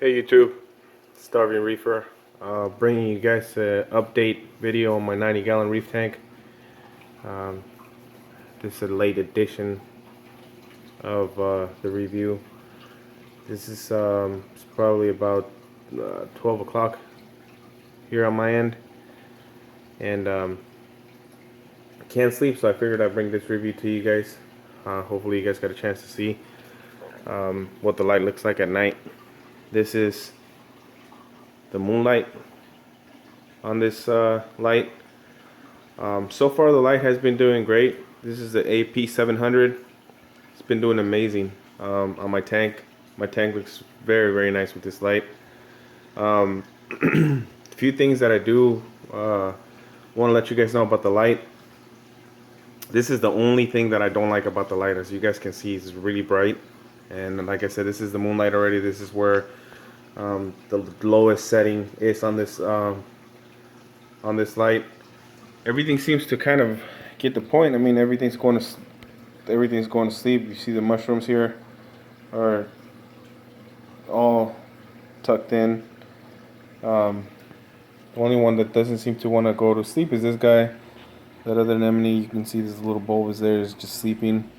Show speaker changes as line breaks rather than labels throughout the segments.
Hey YouTube, Starving Reefer, bringing you guys an update video on my 90-gallon reef tank. Um, this is a late edition of the review. This is it's probably about 12 o'clock here on my end, and I can't sleep, so I figured I'd bring this review to you guys. Hopefully you guys got a chance to see what the light looks like at night. This is the moonlight on this light. So far the light has been doing great. This is the AP700. It's been doing amazing on my tank. My tank looks very nice with this light. A few things that I do want to let you guys know about the light. This is the only thing that I don't like about the light. As you guys can see, it's really bright, and like I said, this is the moonlight already. This is where the lowest setting is on this light. Everything seems to kind of get the point. I mean, everything's going to sleep. You see the mushrooms here are all tucked in. The only one that doesn't seem to want to go to sleep is this guy. That other anemone, you can see this little bulb is there, is just sleeping.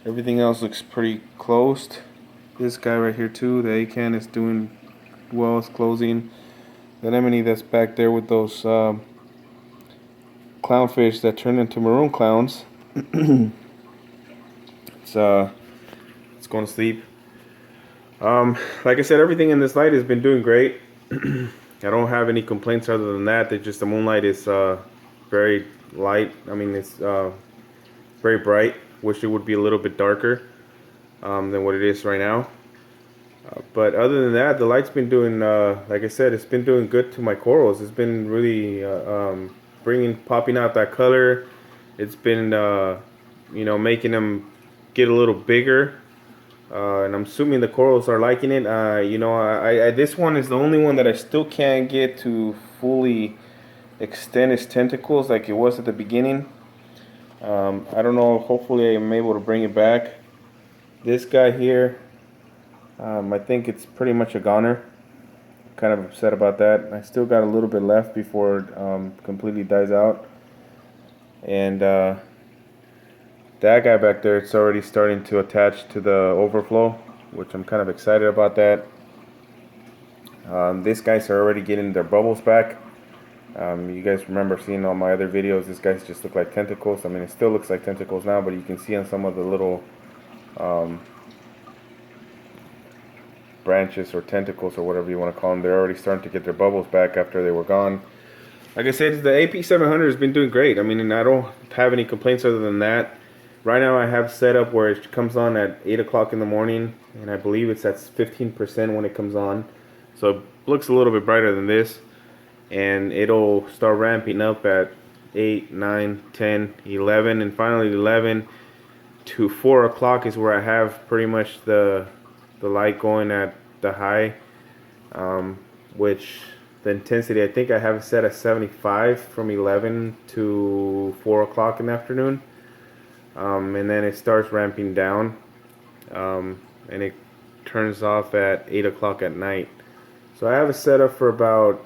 Everything else looks pretty closed. This guy right here too, the acan, is doing well. It's closing. The anemone that's back there with those clownfish that turn into maroon clowns, it's going to sleep. Like I said, everything in this light has been doing great. I don't have any complaints other than that. That just the moonlight is very light. I mean, it's very bright. Wish it would be a little bit darker than what it is right now. But other than that, the light's been doing, like I said, it's been doing good to my corals. It's been really popping out that color. It's been, making them get a little bigger. And I'm assuming the corals are liking it. This one is the only one that I still can't get to fully extend its tentacles like it was at the beginning. I don't know. Hopefully I'm able to bring it back. This guy here, I think it's pretty much a goner. Kind of upset about that. I still got a little bit left before it completely dies out. And that guy back there, it's already starting to attach to the overflow, which I'm kind of excited about that. These guys are already getting their bubbles back. You guys remember seeing all my other videos, these guys just look like tentacles. I mean, it still looks like tentacles now, but you can see on some of the little branches or tentacles or whatever you want to call them, they're already starting to get their bubbles back after they were gone. Like I said, the AP700 has been doing great. I mean, and I don't have any complaints other than that. Right now I have set up where it comes on at 8 o'clock in the morning, and I believe it's at 15% when it comes on. So it looks a little bit brighter than this, and it'll start ramping up at 8, 9, 10, 11, and finally 11 to 4 o'clock is where I have pretty much the light going at the high, which the intensity, I think I have it set at 75 from 11 to 4 o'clock in the afternoon. And then it starts ramping down, and it turns off at 8 o'clock at night. So I have it set up for about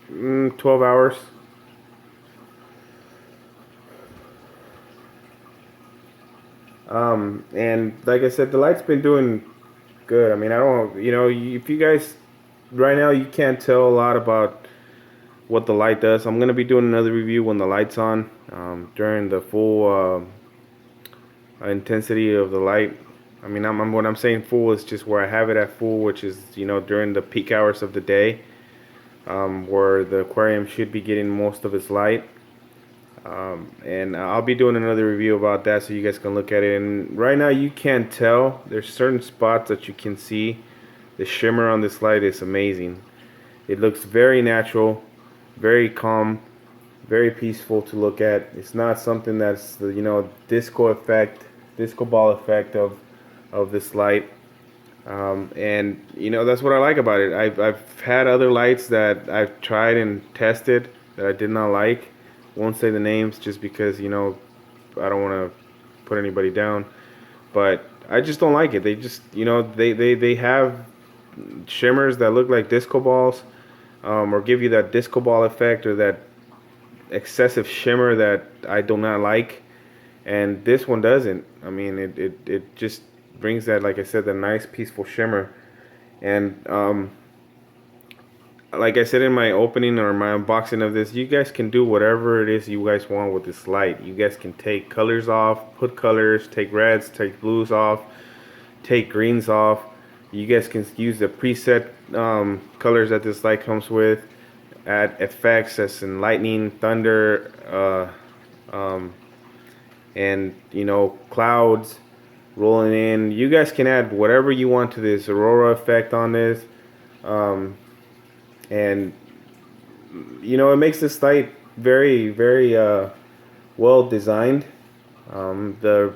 12 hours. And like I said, the light's been doing good. I mean, I don't, if you guys, right now you can't tell a lot about what the light does. I'm going to be doing another review when the light's on, during the full intensity of the light. I mean, when I'm saying full, is just where I have it at full, which is, during the peak hours of the day, where the aquarium should be getting most of its light. And I'll be doing another review about that so you guys can look at it. And right now you can't tell. There's certain spots that you can see. The shimmer on this light is amazing. It looks very natural, very calm, very peaceful to look at. It's not something that's the disco ball effect of this light. And that's what I like about it. I've had other lights that I've tried and tested that I did not like. Won't say the names just because I don't want to put anybody down, but I just don't like it. They just they have shimmers that look like disco balls, or give you that disco ball effect or that excessive shimmer that I do not like. And this one doesn't. I mean, it just brings that, like I said, the nice peaceful shimmer. And like I said in my opening or my unboxing of this, you guys can do whatever it is you guys want with this light. You guys can take colors off, put colors, take reds, take blues off, take greens off. You guys can use the preset colors that this light comes with, add effects as in lightning, thunder, and you know, clouds rolling in. You guys can add whatever you want to this aurora effect on this, and you know, it makes this light very well designed. The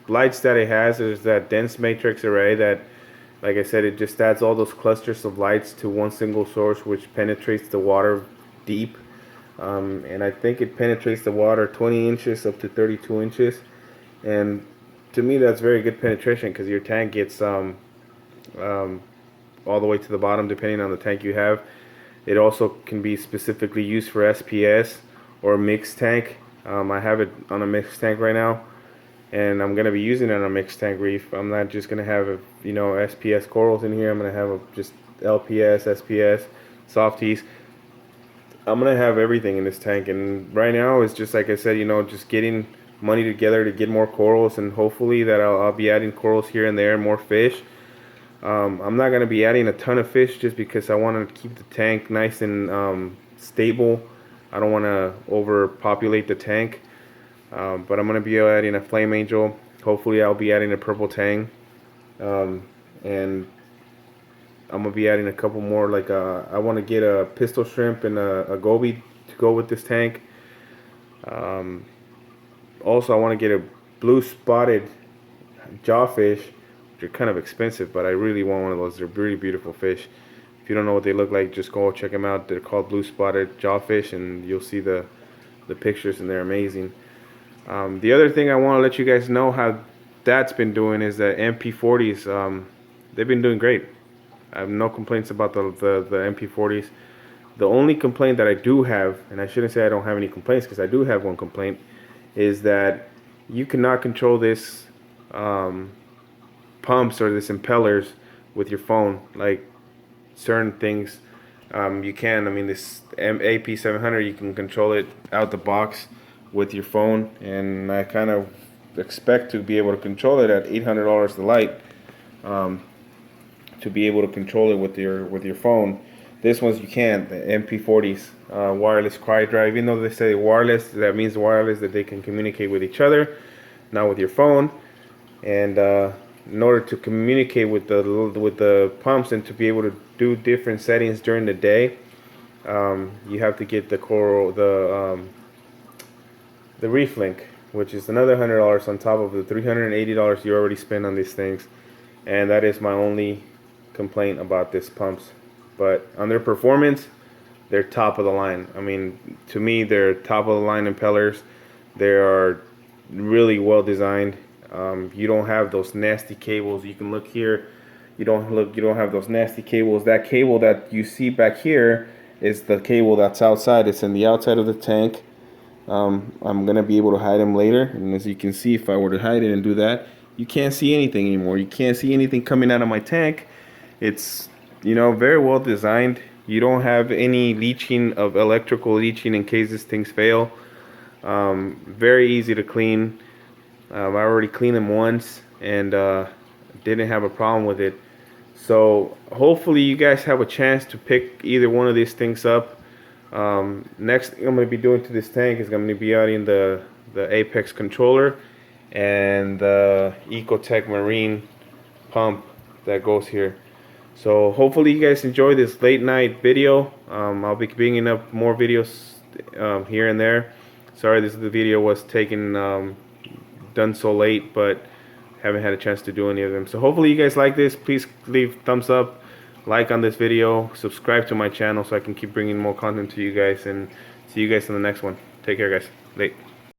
lights that it has is that dense matrix array that, like I said, it just adds all those clusters of lights to one single source, which penetrates the water deep. And I think it penetrates the water 20 inches up to 32 inches. And to me, that's very good penetration, because your tank gets all the way to the bottom, depending on the tank you have. It also can be specifically used for SPS or a mixed tank. I have it on a mixed tank right now, and I'm going to be using it on a mixed tank reef. I'm not just going to have you know, SPS corals in here. I'm going to have just LPS, SPS, softies. I'm going to have everything in this tank. And right now it's just, like I said, you know, just getting money together to get more corals, and hopefully that I'll be adding corals here and there, more fish. I'm not going to be adding a ton of fish just because I want to keep the tank nice and stable. I don't want to overpopulate the tank. But I'm going to be adding a flame angel. Hopefully I'll be adding a purple tang. And I'm going to be adding a couple more, like I want to get a pistol shrimp and a goby to go with this tank. Also I want to get a blue spotted jawfish. They're kind of expensive, but I really want one of those. They're really beautiful fish. If you don't know what they look like, just go check them out. They're called blue spotted jawfish, and you'll see the pictures, and they're amazing. The other thing I want to let you guys know how that's been doing is the MP40s. They've been doing great. I have no complaints about the MP40s. The only complaint that I do have, and I shouldn't say I don't have any complaints, because I do have one complaint, is that you cannot control this pumps or this impellers with your phone. Like certain things you can. I mean, this AP700, you can control it out the box with your phone, and I kind of expect to be able to control it at $800 the light, to be able to control it with your phone. This one's you can't. The MP40s, wireless cry drive. Even though they say wireless, that means wireless, that they can communicate with each other, not with your phone. And in order to communicate with the pumps and to be able to do different settings during the day, you have to get the reef link, which is another $100 on top of the $380 you already spent on these things. And that is my only complaint about these pumps. But on their performance, they're top of the line. I mean, to me, they're top of the line impellers. They are really well designed. You don't have those nasty cables. You can look here. You don't have those nasty cables. That cable that you see back here is the cable that's outside. It's in the outside of the tank. I'm gonna be able to hide them later, and as you can see, if I were to hide it and do that, you can't see anything anymore. You can't see anything coming out of my tank. It's, you know, very well designed. You don't have any leaching of electrical leaching in case these things fail. Very easy to clean. I already cleaned them once and didn't have a problem with it. So hopefully you guys have a chance to pick either one of these things up. Next thing I'm going to be doing to this tank is I'm going to be adding the Apex controller and the Ecotech Marine pump that goes here. So hopefully you guys enjoy this late night video. I'll be bringing up more videos here and there. Sorry the video was taken done so late, but haven't had a chance to do any of them. So hopefully you guys like this. Please leave thumbs up, like on this video, subscribe to my channel so I can keep bringing more content to you guys, and see you guys in the next one. Take care, guys. Late.